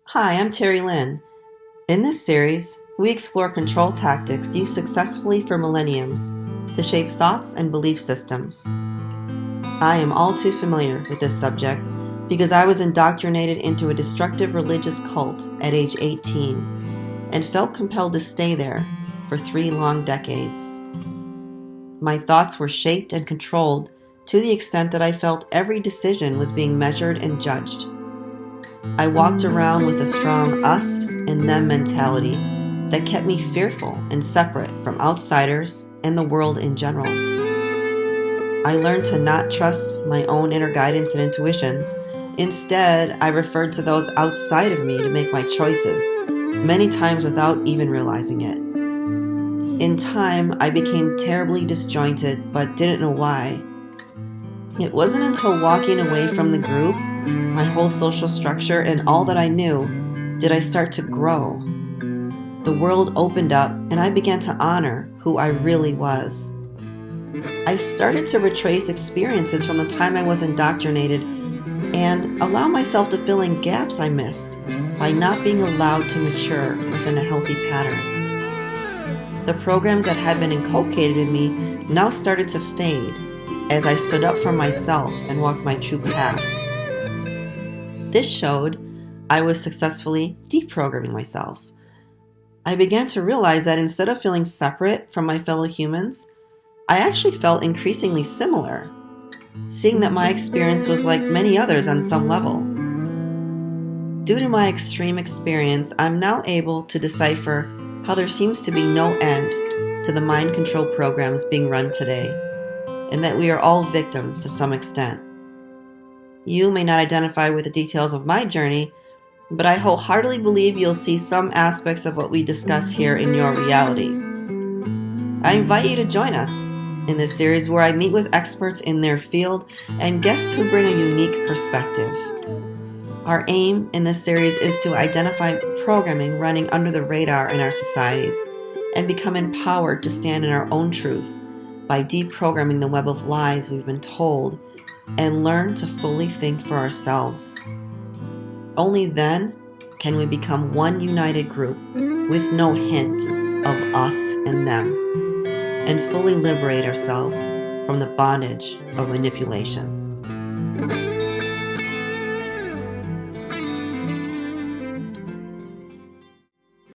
Hi, I'm Teri Lynn. In this series, we explore control tactics used successfully for millenniums to shape thoughts and belief systems. I am all too familiar with this subject because I was indoctrinated into a destructive religious cult at age 18 and felt compelled to stay there for 3 long decades. My thoughts were shaped and controlled to the extent that I felt every decision was being measured and judged. I walked around with a strong us and them mentality that kept me fearful and separate from outsiders and the world in general. I learned to not trust my own inner guidance and intuitions. Instead, I referred to those outside of me to make my choices, many times without even realizing it. In time, I became terribly disjointed, but didn't know why. It wasn't until walking away from the group, my whole social structure, and all that I knew, did I start to grow. The world opened up, and I began to honor who I really was. I started to retrace experiences from the time I was indoctrinated and allow myself to fill in gaps I missed by not being allowed to mature within a healthy pattern. The programs that had been inculcated in me now started to fade as I stood up for myself and walked my true path. This showed I was successfully deprogramming myself. I began to realize that instead of feeling separate from my fellow humans, I actually felt increasingly similar, seeing that my experience was like many others on some level. Due to my extreme experience, I'm now able to decipher how there seems to be no end to the mind control programs being run today, and that we are all victims to some extent. You may not identify with the details of my journey, but I wholeheartedly believe you'll see some aspects of what we discuss here in your reality. I invite you to join us in this series where I meet with experts in their field and guests who bring a unique perspective. Our aim in this series is to identify programming running under the radar in our societies and become empowered to stand in our own truth by deprogramming the web of lies we've been told and learn to fully think for ourselves. Only then can we become one united group with no hint of us and them, and fully liberate ourselves from the bondage of manipulation.